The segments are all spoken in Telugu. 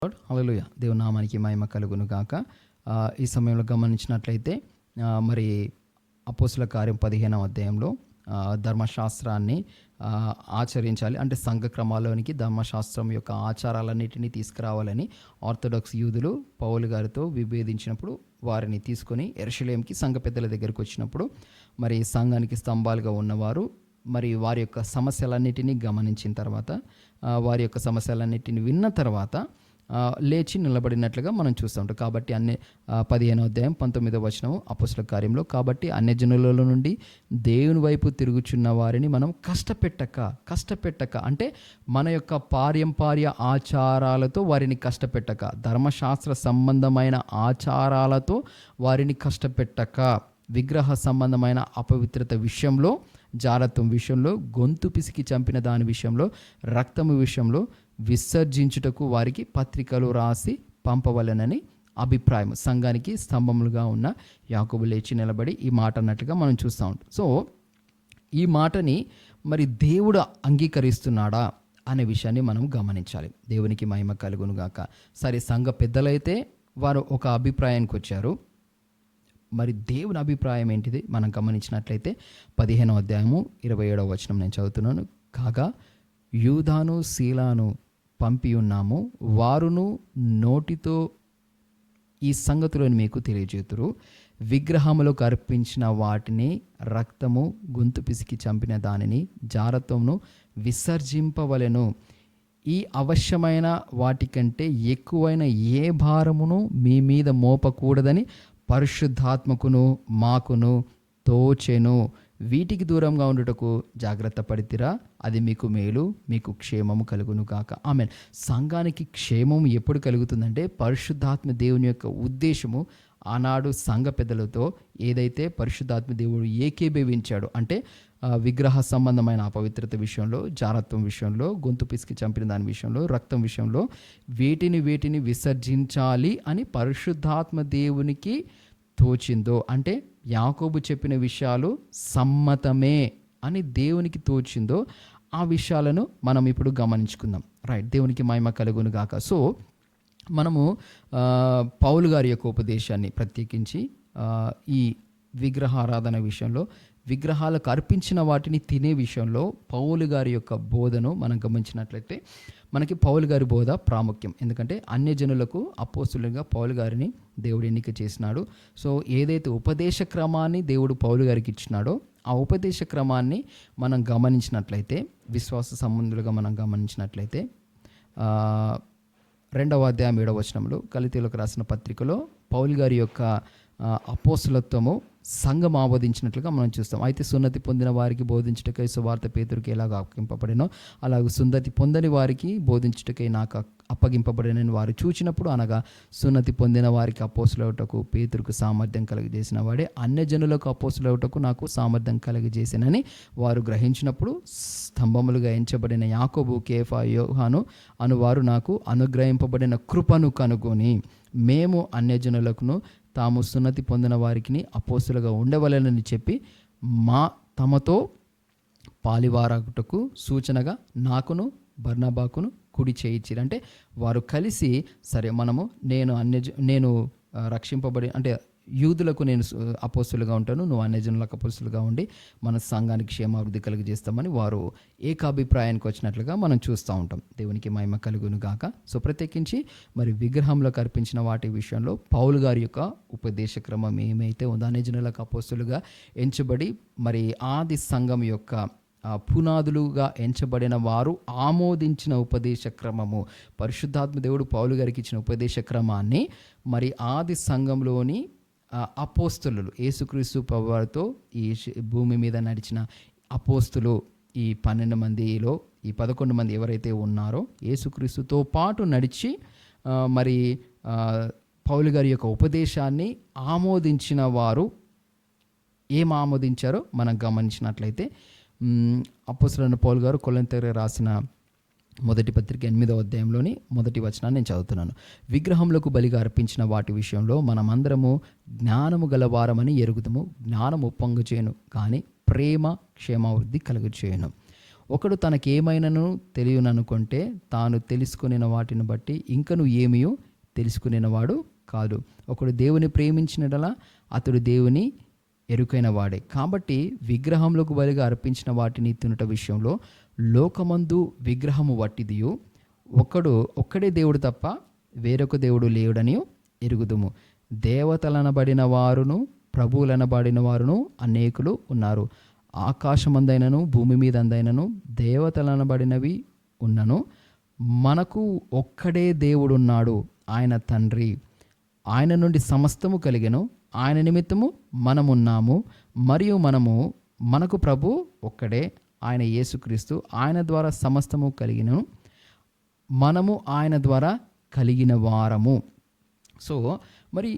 హల్లెలూయా. దేవుని నామానికి మహిమ కలుగును గాక. ఈ సమయంలో గమనించినట్లయితే మరి అపోస్తుల కార్యం 15వ అధ్యాయంలో ధర్మశాస్త్రాన్ని ఆచరించాలి అంటే సంఘ క్రమాల్లోనికి ధర్మశాస్త్రం యొక్క ఆచారాలన్నిటినీ తీసుకురావాలని ఆర్థోడాక్స్ యూదులు పౌలు గారితో విభేదించినప్పుడు వారిని తీసుకొని యెరూషలేముకి సంఘ పెద్దల దగ్గరికి వచ్చినప్పుడు మరి సంఘానికి స్తంభాలుగా ఉన్నవారు మరి వారి యొక్క సమస్యలన్నిటినీ గమనించిన తర్వాత వారి యొక్క సమస్యలన్నిటిని విన్న తర్వాత లేచి నిలబడినట్లుగా మనం చూస్తూ ఉంటాం. కాబట్టి 15వ అధ్యాయం 19వ వచనం అపోస్తుల కార్యంలో, కాబట్టి అన్యజనుల నుండి దేవుని వైపు తిరుగుచున్న వారిని మనం కష్టపెట్టక అంటే మన యొక్క పారంపర్య ఆచారాలతో వారిని కష్టపెట్టక, ధర్మశాస్త్ర సంబంధమైన ఆచారాలతో వారిని కష్టపెట్టక, విగ్రహ సంబంధమైన అపవిత్రత విషయంలో, జారత్వం విషయంలో, గొంతు పిసికి చంపిన దాని విషయంలో, రక్తము విషయంలో విసర్జించుటకు వారికి పత్రికలు రాసి పంపవలెనని అభిప్రాయం. సంఘానికి స్తంభములుగా ఉన్న యాకోబు లేచి నిలబడి ఈ మాట అన్నట్లుగా మనం చూస్తూ ఉంటాం. సో ఈ మాటని మరి దేవుడు అంగీకరిస్తున్నాడా అనే విషయాన్ని మనం గమనించాలి. దేవునికి మహిమ కలుగును గాక. సరే, సంఘ పెద్దలైతే వారు ఒక అభిప్రాయానికి వచ్చారు. మరి దేవుని అభిప్రాయం ఏంటిది మనం గమనించినట్లయితే 15వ అధ్యాయము 27వ వచనం నేను చదువుతున్నాను. కాగా యూదాను శీలాను పంపి ఉన్నాము, వారును నోటితో ఈ సంగతులను మీకు తెలియజేతురు. విగ్రహములకు అర్పించిన వాటిని, రక్తము, గొంతు పిసికి చంపిన దానిని, జారత్వమును విసర్జింపవలెను. ఈ అవశ్యమైన వాటికంటే ఎక్కువైన ఏ భారమును మీ మీద మోపకూడదని పరిశుద్ధాత్మకును మాకును తోచెను. వీటికి దూరంగా ఉండుటకు జాగ్రత్త పడితిరా, అది మీకు మేలు, మీకు క్షేమము కలుగును గాక. ఆమేన్. సంఘానికి క్షేమం ఎప్పుడు కలుగుతుందంటే పరిశుద్ధాత్మ దేవుని యొక్క ఉద్దేశము ఆనాడు సంఘ పెద్దలతో ఏదైతే పరిశుద్ధాత్మ దేవుడు ఏకీభవించాడు అంటే విగ్రహ సంబంధమైన అపవిత్రత విషయంలో, జారత్వం విషయంలో, గొంతు పిసికి చంపిన దాని విషయంలో, రక్తం విషయంలో వేటిని విసర్జించాలి అని పరిశుద్ధాత్మ దేవునికి తోచిందో, అంటే యాకోబు చెప్పిన విషయాలు సమ్మతమే అని దేవునికి తోచిందో ఆ విషయాలను మనం ఇప్పుడు గమనించుకుందాం. రైట్, దేవునికి మహిమ కలుగును గాక. సో మనము పౌలు గారి యొక్క ఉపదేశాన్ని ప్రత్యేకించి ఈ విగ్రహారాధన విషయంలో, విగ్రహాలకు అర్పించిన వాటిని తినే విషయంలో పౌలు గారి యొక్క బోధను మనం గమనించినట్లయితే మనకి పౌలు గారి బోధ ప్రాముఖ్యం. ఎందుకంటే అన్యజనులకు అపోస్తులుగా పౌలు గారిని దేవుడు ఎన్నిక చేసినాడు. సో ఏదైతే ఉపదేశ క్రమాన్ని దేవుడు పౌలు గారికి ఇచ్చినాడో ఆ ఉపదేశ క్రమాన్ని మనం గమనించినట్లయితే, విశ్వాస సంబంధులుగా మనం గమనించినట్లయితే 2వ అధ్యాయం 7వ వచనంలో గలతీయులకు రాసిన పత్రికలో పౌలు గారి యొక్క అపోస్తులత్వము సంఘం ఆమోదించినట్లుగా మనం చూస్తాం. అయితే సున్నతి పొందిన వారికి బోధించుటకై సువార్త పేతురుకి ఎలాగ అప్పగింపబడినో అలాగే సున్నతి పొందని వారికి బోధించుటకై నాకు అప్పగింపబడినని వారు చూచినప్పుడు, అనగా సున్నతి పొందిన వారికి అపోస్తులవుటకు పేతురుకు సామర్థ్యం కలుగజేసిన వాడే అన్యజనులకు అపోస్తులవుటకు నాకు సామర్థ్యం కలుగజేసినని వారు గ్రహించినప్పుడు, స్తంభములుగా ఎంచబడిన యాకోబు, కేఫా, యోహాను అనువారు నాకు అనుగ్రహింపబడిన కృపను కనుగొని మేము అన్యజనులకును తాము సున్నతి పొందిన వారికి అపోస్తులుగా ఉండవలెనని చెప్పి తమతో పాలివారగుటకు సూచనగా నాకును బర్నబాకును కుడి చేయించిరు. అంటే వారు కలిసి సరే నేను రక్షింపబడి అంటే యూదులకు నేను అపోస్తులుగా ఉంటాను, నువ్వు అన్యజనులకు అపోస్తులుగా ఉండి మన సంఘానికి క్షేమాభివృద్ధి కలిగజేస్తామని వారు ఏకాభిప్రాయానికి వచ్చినట్లుగా మనం చూస్తూ ఉంటాం. దేవునికి మహిమ కలుగును గాక. సో ప్రత్యేకించి మరి విగ్రహంలోకి అర్పించిన వాటి విషయంలో పౌలు గారి యొక్క ఉపదేశ క్రమం ఏమైతే ఉందో, అన్యజనులకు అపోస్తులుగా ఎంచబడి మరి ఆది సంఘం యొక్క పునాదులుగా ఎంచబడిన వారు ఆమోదించిన ఉపదేశ క్రమము, పరిశుద్ధాత్మ దేవుడు పౌలు గారికి ఇచ్చిన ఉపదేశ క్రమాన్ని మరి ఆది సంఘంలోని అపోస్తులు, యేసుక్రీస్తు ప్రభువారితో ఈ భూమి మీద నడిచిన అపోస్తులు, ఈ 12 మందిలో ఈ 11 మంది ఎవరైతే ఉన్నారో యేసుక్రీస్తుతో పాటు నడిచి మరి పౌలు గారి యొక్క ఉపదేశాన్ని ఆమోదించిన వారు ఏం ఆమోదించారో మనం గమనించినట్లయితే అపోస్తలుడైన పౌలు గారు కొరింథీయులకు రాసిన మొదటి పత్రిక 8వ అధ్యాయంలోని మొదటి వచనాన్ని నేను చదువుతున్నాను. విగ్రహములకు బలిగా అర్పించిన వాటి విషయంలో మనమందరము జ్ఞానము గలవారమని ఎరుగుదము. జ్ఞానము పొంగచేయను కానీ ప్రేమ క్షేమావృద్ధి కలుగచేయను. ఒకడు తనకేమైనను తెలియననుకుంటే తాను తెలుసుకునిన వాటిని బట్టి ఇంకను ఏమీయో తెలుసుకునేవాడు కాదు. ఒకడు దేవుని ప్రేమించినడలా అతడు దేవుని ఎరుకైన వాడే. కాబట్టి విగ్రహములకు బలిగా అర్పించిన వాటిని తినుట విషయంలో లోకమందు విగ్రహము వట్టిదియు, ఒక్కడే దేవుడు తప్ప వేరొక దేవుడు లేడని ఎరుగుదుము. దేవతలనబడిన వారును ప్రభువులనబడిన వారును అనేకులు ఉన్నారు. ఆకాశమందైనను భూమి మీద అందైనను దేవతలనబడినవి ఉన్నను, మనకు ఒక్కడే దేవుడున్నాడు, ఆయన తండ్రి. ఆయన నుండి సమస్తము కలిగెను, ఆయన నిమిత్తము మనమున్నాము, మరియు మనకు ప్రభు ఒక్కడే, ఆయన యేసుక్రీస్తు. ఆయన ద్వారా సమస్తము కలిగినను, మనము ఆయన ద్వారా కలిగిన వారము. సో మరి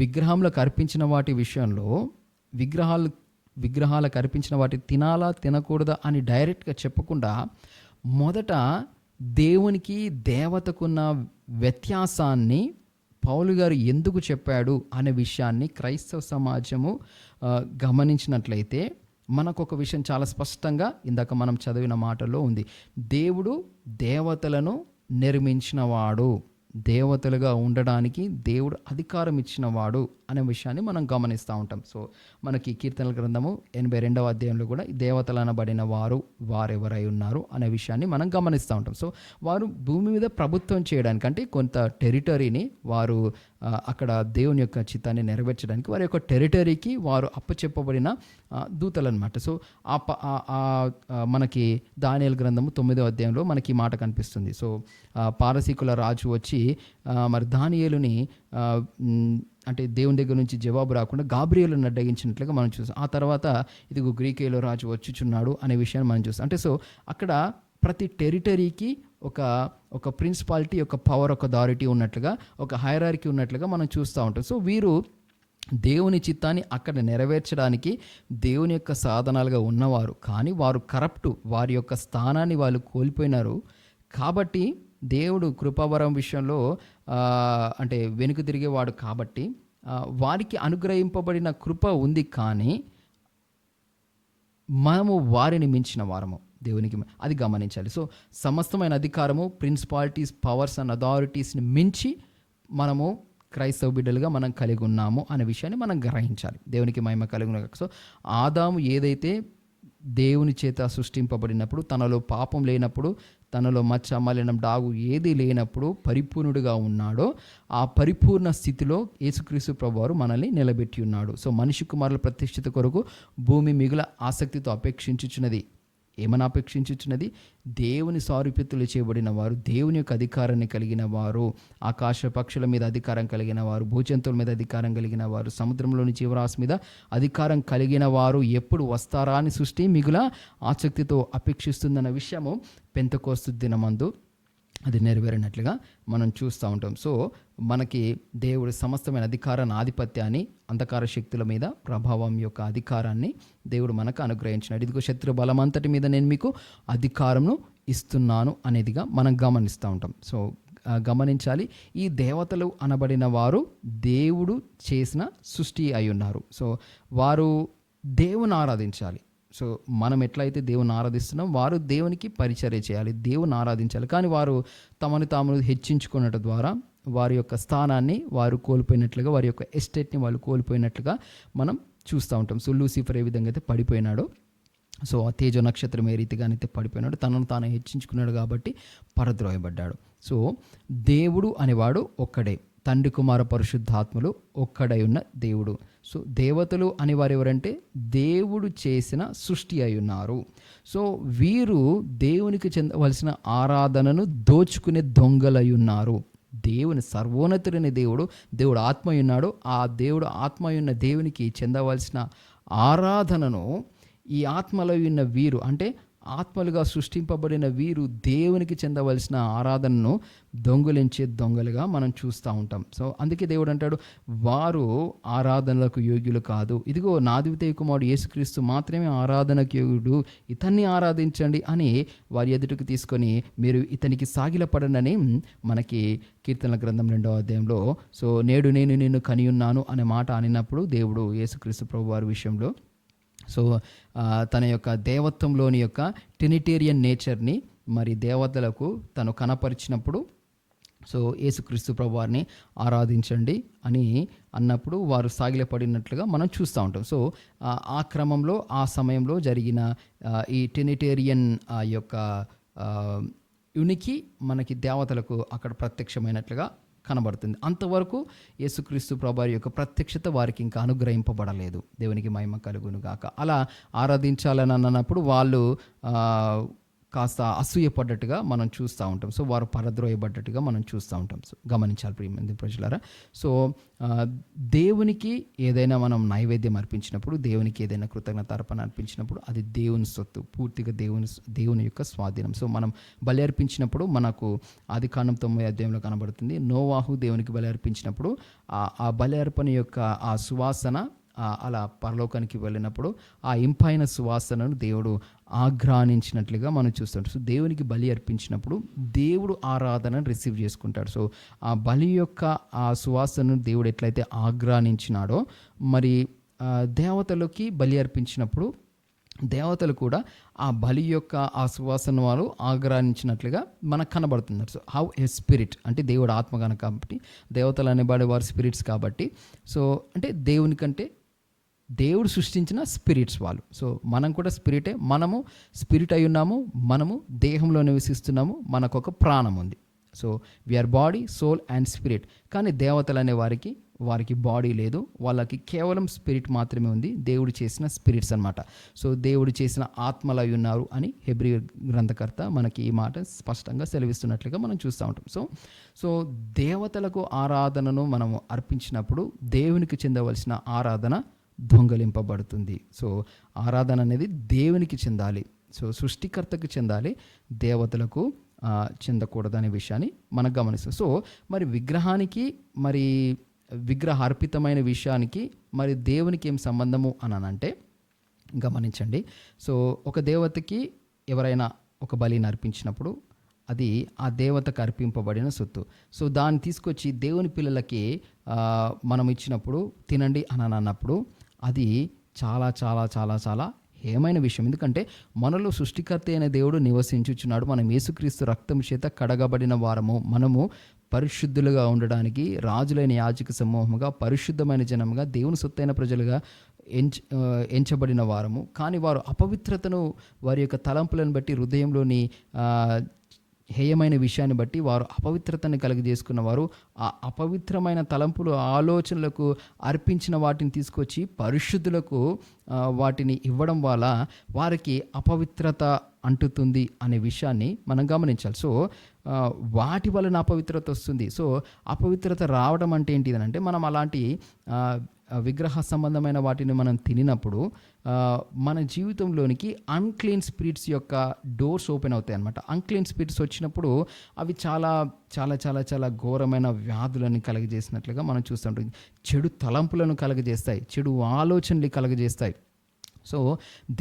విగ్రహంలకు అర్పించిన వాటి విషయంలో విగ్రహాలకు అర్పించిన వాటి తినాలా తినకూడదా అని డైరెక్ట్గా చెప్పకుండా మొదట దేవునికి దేవతకున్న వ్యత్యాసాన్ని పౌలు గారు ఎందుకు చెప్పాడు అనే విషయాన్ని క్రైస్తవ సమాజము గమనించినట్లయితే మనకు ఒక విషయం చాలా స్పష్టంగా ఇందాక మనం చదివిన మాటల్లో ఉంది. దేవుడు దేవతలను నిర్మించినవాడు, దేవతలుగా ఉండడానికి దేవుడు అధికారం ఇచ్చినవాడు అనే విషయాన్ని మనం గమనిస్తూ ఉంటాం. సో మనకి కీర్తనల గ్రంథము 82వ అధ్యాయంలో కూడా దేవతలు అనబడిన వారెవరై ఉన్నారు అనే విషయాన్ని మనం గమనిస్తూ ఉంటాం. సో వారు భూమి మీద ప్రభుత్వం చేయడానికి, అంటే కొంత టెరిటరీని వారు అక్కడ దేవుని యొక్క చిత్తాన్ని నెరవేర్చడానికి వారి యొక్క టెరిటరీకి వారు అప్పచెప్పబడిన దూతలు అనమాట. సో మనకి దానియేలు గ్రంథము 9వ అధ్యాయంలో మనకి ఈ మాట కనిపిస్తుంది. సో పారసీకుల రాజు వచ్చి మరి దానియేలుని అంటే దేవుని దగ్గర నుంచి జవాబు రాకుండా గాబ్రియేలును అడ్డగించినట్లుగా మనం చూస్తాం. ఆ తర్వాత ఇదిగో గ్రీకేలో రాజు వచ్చుచున్నాడు అనే విషయాన్ని మనం చూస్తాం. అంటే సో అక్కడ ప్రతి టెరిటరీకి ఒక ప్రిన్సిపాలిటీ, ఒక పవర్, ఒక అథారిటీ ఉన్నట్లుగా, ఒక హైరార్కీ ఉన్నట్లుగా మనం చూస్తూ ఉంటాం. సో వీరు దేవుని చిత్తాన్ని అక్కడ నెరవేర్చడానికి దేవుని యొక్క సాధనాలుగా ఉన్నవారు, కానీ వారు వారి యొక్క స్థానాన్ని వాళ్ళు కోల్పోయినారు. కాబట్టి దేవుడు కృపావరం విషయంలో అంటే వెనుక తిరిగేవాడు కాబట్టి వారికి అనుగ్రహింపబడిన కృప ఉంది, కానీ మనము వారిని మించిన వారము దేవునికి, అది గమనించాలి. సో సమస్తమైన అధికారము, ప్రిన్సిపాలిటీస్, పవర్స్ అండ్ అథారిటీస్ని మించి మనము క్రైస్తవ బిడ్డలుగా మనం కలిగి ఉన్నాము అనే విషయాన్ని మనం గ్రహించాలి. దేవునికి మహిమ కలుగును. సో ఆదాము ఏదైతే దేవుని చేత సృష్టింపబడినప్పుడు, తనలో పాపం లేనప్పుడు, తనలో మచ్చ, మలినం, డాగు ఏది లేనప్పుడు పరిపూర్ణుడిగా ఉన్నాడో, ఆ పరిపూర్ణ స్థితిలో యేసుక్రీస్తు ప్రభువారు మనల్ని నిలబెట్టి ఉన్నాడు. సో మనిషి కుమారుల ప్రతిష్ఠిత కొరకు భూమి మిగుల ఆసక్తితో అపేక్షించుచున్నది. ఏమని అపేక్షించుచున్నది? దేవుని సారూప్యతలు చేయబడిన వారు, దేవుని యొక్క అధికారాన్ని కలిగిన వారు, ఆకాశ పక్షుల మీద అధికారం కలిగిన వారు, భూజంతువుల మీద అధికారం కలిగిన వారు, సముద్రంలోని జీవరాశి మీద అధికారం కలిగిన వారు ఎప్పుడు వస్తారా అని సృష్టి మిగుల ఆసక్తితో అపేక్షిస్తుందన్న విషయము పెంతెకోస్తు దినమందు అది నెరవేరినట్లుగా మనం చూస్తూ ఉంటాం. సో మనకి దేవుడు సమస్తమైన అధికారాన్ని, ఆధిపత్యాన్ని, అంధకార శక్తుల మీద ప్రభావం యొక్క అధికారాన్ని దేవుడు మనకు అనుగ్రహించినాడు. ఇదిగో శత్రు బలమంతటి మీద నేను మీకు అధికారంను ఇస్తున్నాను అనేదిగా మనం గమనిస్తూ ఉంటాం. సో గమనించాలి, ఈ దేవతలు అనబడిన వారు దేవుడు చేసిన సృష్టి అయి ఉన్నారు. సో వారు దేవుని ఆరాధించాలి. సో మనం ఎట్లయితే దేవుని ఆరాధిస్తున్నాం, వారు దేవునికి పరిచర్య చేయాలి, దేవుని ఆరాధించాలి. కానీ వారు తమను తాము హెచ్చించుకున్నట్టు ద్వారా వారి యొక్క స్థానాన్ని వారు కోల్పోయినట్లుగా, వారి యొక్క ఎస్టేట్ని వాళ్ళు కోల్పోయినట్లుగా మనం చూస్తూ ఉంటాం. సో లూసిఫర్ ఏ విధంగా అయితే పడిపోయినాడో, సో ఆ తేజ నక్షత్రం ఏ రీతిగానైతే పడిపోయినాడు, తనను తాను హెచ్చించుకున్నాడు కాబట్టి పరద్రోయబడ్డాడు. సో దేవుడు అనేవాడు ఒక్కడే, తండ్రి కుమార పరిశుద్ధాత్మలు ఒక్కడై ఉన్న దేవుడు. సో దేవతలు అనేవారు ఎవరంటే దేవుడు చేసిన సృష్టి అయి ఉన్నారు. సో వీరు దేవునికి చెందవలసిన ఆరాధనను దోచుకునే దొంగలై ఉన్నారు. దేవుని సర్వోన్నతుడైన దేవుడు ఆత్మ ఉన్నాడు. ఆ దేవుడు ఆత్మ ఉన్న దేవునికి చెందవలసిన ఆరాధనను ఈ ఆత్మలో ఉన్న వీరు, అంటే ఆత్మలుగా సృష్టింపబడిన వీరు దేవునికి చెందవలసిన ఆరాధనను దొంగిలించే దొంగలుగా మనం చూస్తూ ఉంటాం. సో అందుకే దేవుడు అంటాడు, వారు ఆరాధనలకు యోగ్యులు కాదు. ఇదిగో నా ద్వితీయ కుమారుడు యేసుక్రీస్తు మాత్రమే ఆరాధనకు యోగ్యుడు, ఇతన్ని ఆరాధించండి అని వారి ఎదుటికి తీసుకొని మీరు ఇతనికి సాగిలపడనని మనకి కీర్తనల గ్రంథం 2వ అధ్యాయంలో, సో నేడు నేను నిన్ను కనియున్నాను అనే మాట అనినప్పుడు దేవుడు యేసుక్రీస్తు ప్రభు వారి విషయంలో సో తన యొక్క దేవత్వంలోని యొక్క ట్రినిటేరియన్ నేచర్ని మరి దేవతలకు తను కనపరిచినప్పుడు, సో యేసుక్రీస్తు ప్రభువారిని ఆరాధించండి అని అన్నప్పుడు వారు సాగిలపడినట్లుగా మనం చూస్తూ ఉంటాం. సో ఆ క్రమంలో ఆ సమయంలో జరిగిన ఈ ట్రినిటేరియన్ యొక్క ఉనికి మనకి దేవతలకు అక్కడ ప్రత్యక్షమైనట్లుగా కనబడుతుంది. అంతవరకు యేసుక్రీస్తు ప్రభువారి యొక్క ప్రత్యక్షత వారికి ఇంకా అనుగ్రహింపబడలేదు. దేవునికి మహిమ కలుగును గాక. అలా ఆరాధించాలని అన్నప్పుడు వాళ్ళు కాస్త అసూయపడ్డట్టుగా మనం చూస్తూ ఉంటాం. సో వారు పరద్రోయబడ్డట్టుగా మనం చూస్తూ ఉంటాం. సో గమనించాలి ప్రియమైన ప్రజలారా. సో దేవునికి ఏదైనా మనం నైవేద్యం అర్పించినప్పుడు, దేవునికి ఏదైనా కృతజ్ఞత అర్పణ అర్పించినప్పుడు అది దేవుని సొత్తు, పూర్తిగా దేవుని యొక్క స్వాధీనం. సో మనం బలి అర్పించినప్పుడు మనకు ఆదికాండం 9వ అధ్యాయంలో కనబడుతుంది, నోవాహు దేవునికి బలి అర్పించినప్పుడు ఆ బలి అర్పణ యొక్క ఆ సువాసన అలా పరలోకానికి వెళ్ళినప్పుడు ఆ ఇంపైన సువాసనను దేవుడు ఆఘ్రానించినట్లుగా మనం చూస్తాం. సో దేవునికి బలి అర్పించినప్పుడు దేవుడు ఆరాధనను రిసీవ్ చేసుకుంటాడు. సో ఆ బలి యొక్క ఆ సువాసనను దేవుడు ఎట్లయితే ఆఘ్రానించినాడో, మరి దేవతలకి బలి అర్పించినప్పుడు దేవతలు కూడా ఆ బలి యొక్క ఆ సువాసన వారు ఆగ్రహించినట్లుగా మనకు కనబడుతున్నారు. సో హౌ ఏ స్పిరిట్ అంటే దేవుడు ఆత్మ కనుక, కాబట్టి దేవతలు అనేబడే వారు స్పిరిట్స్ కాబట్టి, సో అంటే దేవునికంటే దేవుడు సృష్టించిన స్పిరిట్స్ వాళ్ళు. సో మనం కూడా స్పిరిటే, మనము స్పిరిట్ అయి ఉన్నాము, మనము దేహంలో నివసిస్తున్నాము, మనకు ఒక ప్రాణం ఉంది. So we are body, soul and spirit. కానీ దేవతలు అనే వారికి బాడీ లేదు, వాళ్ళకి కేవలం స్పిరిట్ మాత్రమే ఉంది. దేవుడు చేసిన స్పిరిట్స్ అన్నమాట. సో దేవుడు చేసిన ఆత్మలు అయి ఉన్నారు అని హెబ్రీ గ్రంథకర్త మనకి ఈ మాట స్పష్టంగా సెలవిస్తున్నట్లుగా మనం చూస్తూ ఉంటాం. సో దేవతలకు ఆరాధనను మనము అర్పించినప్పుడు దేవునికి చెందవలసిన ఆరాధన దొంగలింపబడుతుంది. సో ఆరాధన అనేది దేవునికి చెందాలి. సో సృష్టికర్తకు చెందాలి, దేవతలకు చెందకూడదనే విషయాన్ని మనం గమనిస్తాం. సో మరి విగ్రహానికి, మరి విగ్రహార్పితమైన విషయానికి మరి దేవునికి ఏం సంబంధము అని అంటే గమనించండి. సో ఒక దేవతకి ఎవరైనా ఒక బలిని అర్పించినప్పుడు అది ఆ దేవతకు అర్పింపబడిన సొత్తు. సో దాన్ని తీసుకొచ్చి దేవుని పిల్లలకి మనం ఇచ్చినప్పుడు తినండి అని అన్నప్పుడు అది చాలా చాలా చాలా చాలా హేమైన విషయం. ఎందుకంటే మనలో సృష్టికర్త అయిన దేవుడు నివసించుచున్నాడు. మనం యేసుక్రీస్తు రక్తం చేత కడగబడిన వారము. మనము పరిశుద్ధులుగా ఉండడానికి రాజులైన యాజక సమూహముగా, పరిశుద్ధమైన జనముగా, దేవుని సొత్తైన ప్రజలుగా ఎంచబడిన వారము. కానీ వారు అపవిత్రతను వారి యొక్క తలంపులను బట్టి, హృదయంలోని హేయమైన విషయాన్ని బట్టి వారు అపవిత్రతను కలుగజేసుకున్న వారు ఆ అపవిత్రమైన తలంపులు, ఆలోచనలకు అర్పించిన వాటిని తీసుకొచ్చి పరిశుద్ధులకు వాటిని ఇవ్వడం వల్ల వారికి అపవిత్రత అంటుతుంది అనే విషయాన్ని మనం గమనించాలి. సో వాటి వలన అపవిత్రత వస్తుంది. సో అపవిత్రత రావడం అంటే ఏంటిదనంటే, మనం అలాంటి విగ్రహ సంబంధమైన వాటిని మనం తినినప్పుడు మన జీవితంలోనికి అన్క్లీన్ స్పిరిట్స్ యొక్క డోర్స్ ఓపెన్ అవుతాయి అన్నమాట. అన్క్లీన్ స్పిరిట్స్ వచ్చినప్పుడు అవి చాలా చాలా చాలా చాలా ఘోరమైన వ్యాధులను కలగజేసినట్లుగా మనం చూస్తుంటాం. చెడు తలంపులను కలగజేస్తాయి, చెడు ఆలోచనలు కలగజేస్తాయి. సో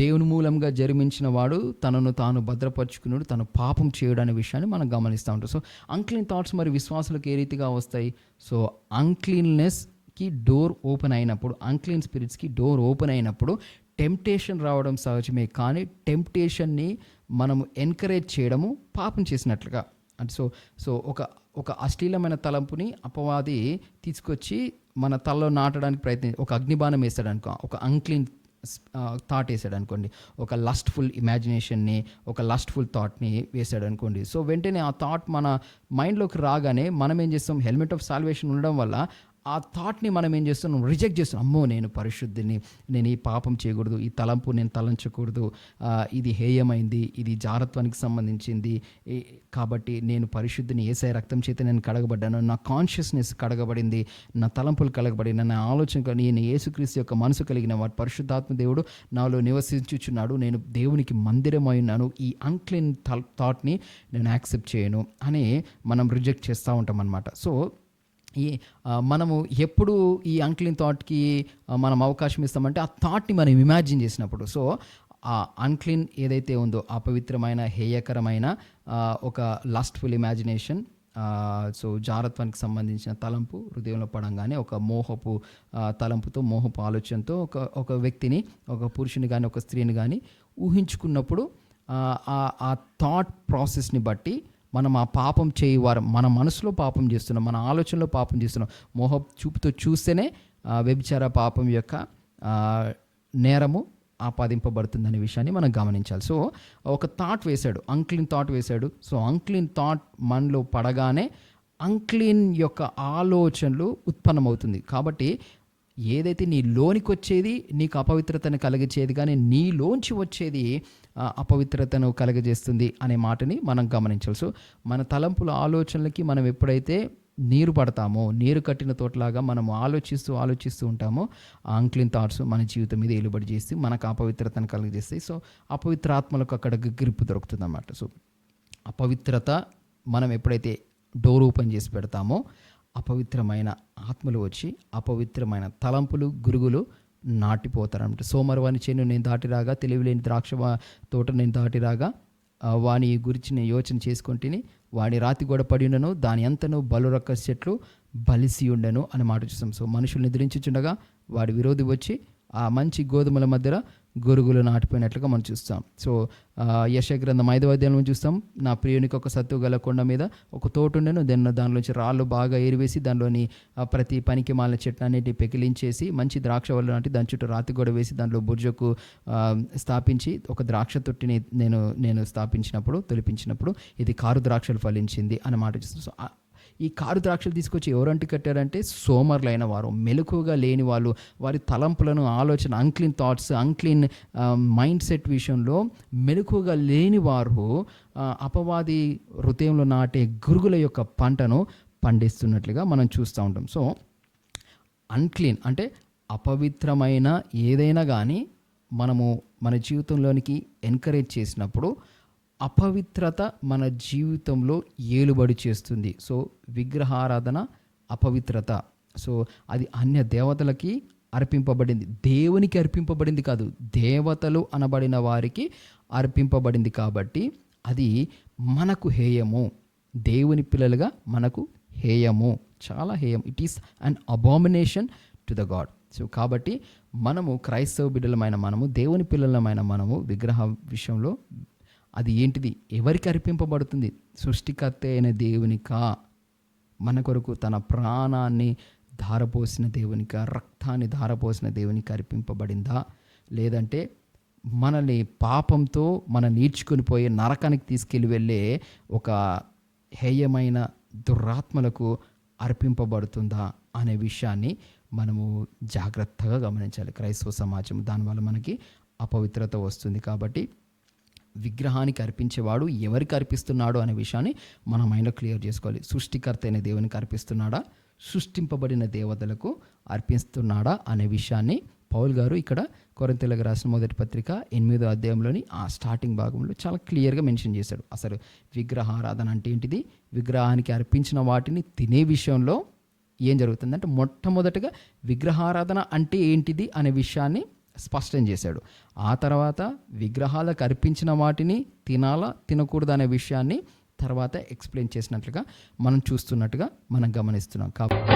దేవుని మూలంగా జన్మించిన వాడు తనను తాను భద్రపరుచుకున్నాడు, తను పాపం చేయడం అనే విషయాన్ని మనం గమనిస్తూ ఉంటాం. సో అన్క్లీన్ థాట్స్ మరి విశ్వాసులకు ఏ రీతిగా వస్తాయి? సో అన్క్లీన్నెస్కి డోర్ ఓపెన్ అయినప్పుడు, అన్క్లీన్ స్పిరిట్స్కి డోర్ ఓపెన్ అయినప్పుడు టెంప్టేషన్ రావడం సహజమే. కానీ టెంప్టేషన్ని మనము ఎంకరేజ్ చేయడము పాపం చేసినట్లుగా. అంటే సో ఒక అశ్లీలమైన తలంపుని అపవాది తీసుకొచ్చి మన తలలో నాటడానికి ఒక అగ్నిబాణం వేస్తాడు అనుకో, ఒక అన్క్లీన్ థాట్ వేసాడు అనుకోండి, ఒక లస్ట్ఫుల్ ఇమాజినేషన్ని, ఒక లస్ట్ఫుల్ థాట్ని వేసాడు అనుకోండి. సో వెంటనే ఆ థాట్ మన మైండ్లోకి రాగానే మనం ఏం చేస్తాం? హెల్మెట్ ఆఫ్ సాల్వేషన్ ఉండడం వల్ల ఆ థాట్ని మనం ఏం చేస్తున్నాం? రిజెక్ట్ చేస్తున్నాం. అమ్మో, నేను పరిశుద్ధిని, నేను ఈ పాపం చేయకూడదు, ఈ తలంపు నేను తలంచకూడదు, ఇది హేయమైంది, ఇది జారత్వానికి సంబంధించింది, కాబట్టి నేను పరిశుద్ధిని యేసయ్య రక్తం చేత నేను కడగబడ్డాను, నా కాన్షియస్నెస్ కడగబడింది, నా తలంపులు కడగబడిన, నా ఆలోచన, నేను యేసుక్రీస్తు యొక్క మనసు కలిగిన వాడు, పరిశుద్ధాత్మ దేవుడు నాలో నివసించుచున్నాడు, నేను దేవునికి మందిరమై ఉన్నాను, ఈ అన్క్లీన్ థాట్ని నేను యాక్సెప్ట్ చేయను అని మనం రిజెక్ట్ చేస్తూ ఉంటాం అన్నమాట. సో మనము ఎప్పుడు ఈ అన్క్లీన్ థాట్కి మనం అవకాశం ఇస్తామంటే ఆ థాట్ని మనం ఇమాజిన్ చేసినప్పుడు. సో ఆ అన్క్లీన్ ఏదైతే ఉందో, అపవిత్రమైన, హేయకరమైన ఒక లస్ట్ఫుల్ ఇమాజినేషన్, సో జారత్వానికి సంబంధించిన తలంపు హృదయంలో పడంగానే ఒక మోహపు తలంపుతో, మోహపు ఆలోచనతో ఒక వ్యక్తిని, ఒక పురుషుని కానీ ఒక స్త్రీని కానీ ఊహించుకున్నప్పుడు ఆ థాట్ ప్రాసెస్ని బట్టి మనం ఆ పాపం చేయవారం, మన మనసులో పాపం చేస్తున్నాం, మన ఆలోచనలో పాపం చేస్తున్నాం. మోహ చూపుతో చూస్తేనే వ్యభిచార పాపం యొక్క నేరము ఆపాదింపబడుతుందనే విషయాన్ని మనం గమనించాలి. సో ఒక థాట్ వేశాడు, అంక్లీన్ థాట్ వేశాడు. సో అంక్లీన్ థాట్ మనలో పడగానే అంక్లీన్ యొక్క ఆలోచనలు ఉత్పన్నమవుతుంది. కాబట్టి ఏదైతే నీ లోనికి వచ్చేది నీకు అపవిత్రతను కలిగించేది, కానీ నీలోంచి వచ్చేది అపవిత్రతను కలగజేస్తుంది అనే మాటని మనం గమనించాలి. సో మన తలంపుల ఆలోచనలకి మనం ఎప్పుడైతే నీరు పడతామో, నీరు కట్టిన తోటలాగా మనం ఆలోచిస్తూ ఉంటామో, ఆ అంక్లీన్ థాట్స్ మన జీవితం మీద ఏలుబడి చేసి మనకు అపవిత్రతను కలుగజేస్తాయి. సో అపవిత్ర ఆత్మలకు అక్కడ గ్రిప్ దొరుకుతుంది అన్నమాట. సో అపవిత్రత మనం ఎప్పుడైతే డోర్ ఓపెన్ చేసి పెడతామో, అపవిత్రమైన ఆత్మలు వచ్చి అపవిత్రమైన తలంపులు, గురుగులు నాటిపోతారన్నమాట. సోమరవాని చేను నేను దాటిరాగా, తెలివిలేని ద్రాక్ష తోట నేను దాటిరాగా, వాని గురించి నేను యోచన చేసుకుంటుని, వాడి రాతి గోడ పడి ఉండను, దాని అంతను బలురక్క చెట్లు బలిసి ఉండను అనే మాట చూస్తాం. సో మనుషులు నిద్రించుచుండగా వాడి విరోధి వచ్చి ఆ మంచి గోధుమల మధ్యలో గొరుగులు నాటిపోయినట్లుగా మనం చూస్తాం. సో యెషయా గ్రంథం 5వ అధ్యాయంలో చూస్తాం, నా ప్రియునికి ఒక సత్తు గల కొండ మీద ఒక తోట ఉండెను, దానిలోంచి రాళ్ళు బాగా ఏరివేసి దానిలోని ప్రతి పనికి మాలిన చెట్లు అన్నిటి పెకిలించేసి మంచి ద్రాక్ష వల్ల నాటి దాని చుట్టూ రాతి గోడ వేసి దాంట్లో బుర్జకు స్థాపించి ఒక ద్రాక్ష తొట్టిని నేను స్థాపించినప్పుడు, తొలిపించినప్పుడు ఇది కారు ద్రాక్షలు ఫలించింది అన్నమాట చూస్తాం. సో ఈ కారు ద్రాక్షలు తీసుకొచ్చి ఎవరంటి కట్టారంటే సోమరులైన వారు, మెలకుగా లేని వాళ్ళు, వారి తలంపులను, ఆలోచన, అంక్లీన్ థాట్స్, అంక్లీన్ మైండ్ సెట్ విషయంలో మెలకుగా లేని వారు అపవాది హృదయంలో నాటే గురుగుల యొక్క పంటను పండిస్తున్నట్లుగా మనం చూస్తూ ఉంటాం. సో అన్క్లీన్ అంటే అపవిత్రమైన ఏదైనా కానీ మనము మన జీవితంలోనికి ఎంకరేజ్ చేసినప్పుడు అపవిత్రత మన జీవితంలో ఏలుబడి చేస్తుంది. సో విగ్రహారాధన అపవిత్రత. సో అది అన్య దేవతలకి అర్పింపబడింది, దేవునికి అర్పింపబడింది కాదు, దేవతలు అనబడిన వారికి అర్పింపబడింది. కాబట్టి అది మనకు హేయము, దేవుని పిల్లలుగా మనకు హేయము, చాలా హేయం. It is an abomination to the God. So కాబట్టి మనము క్రైస్తవ బిడ్డలమైన మనము, దేవుని పిల్లలమైన మనము విగ్రహ విషయంలో అది ఏంటిది, ఎవరికి అర్పింపబడుతుంది? సృష్టికర్త అయిన దేవునికా, మన కొరకు తన ప్రాణాన్ని ధారపోసిన దేవునికా, రక్తాన్ని ధారపోసిన దేవునికి అర్పింపబడిందా? లేదంటే మనల్ని పాపంతో మనం ఈడ్చుకొని పోయే నరకానికి తీసుకెళ్ళి వెళ్ళే ఒక హేయమైన దురాత్మలకు అర్పింపబడుతుందా అనే విషయాన్ని మనము జాగ్రత్తగా గమనించాలి. క్రైస్తవ సమాజం దానివల్ల మనకి అపవిత్రత వస్తుంది. కాబట్టి విగ్రహానికి అర్పించేవాడు ఎవరికి అర్పిస్తున్నాడు అనే విషయాన్ని మన మైండ్లో క్లియర్ చేసుకోవాలి. సృష్టికర్త అయిన దేవునికి అర్పిస్తున్నాడా, సృష్టింపబడిన దేవతలకు అర్పిస్తున్నాడా అనే విషయాన్ని పౌలు గారు ఇక్కడ కొరింథీయులకు రాసిన మొదటి పత్రిక 8వ అధ్యాయంలోని ఆ స్టార్టింగ్ భాగంలో చాలా క్లియర్గా మెన్షన్ చేశాడు. అసలు విగ్రహారాధన అంటే ఏంటిది, విగ్రహానికి అర్పించిన వాటిని తినే విషయంలో ఏం జరుగుతుందంటే మొట్టమొదటిగా విగ్రహారాధన అంటే ఏంటిది అనే విషయాన్ని స్పష్టం చేశాడు. ఆ తర్వాత విగ్రహాలకు అర్పించిన వాటిని తినాలా తినకూడదు అనే విషయాన్ని తర్వాత ఎక్స్ప్లెయిన్ చేసినట్లుగా మనం చూస్తున్నట్టుగా మనం గమనిస్తున్నాం. కాబట్టి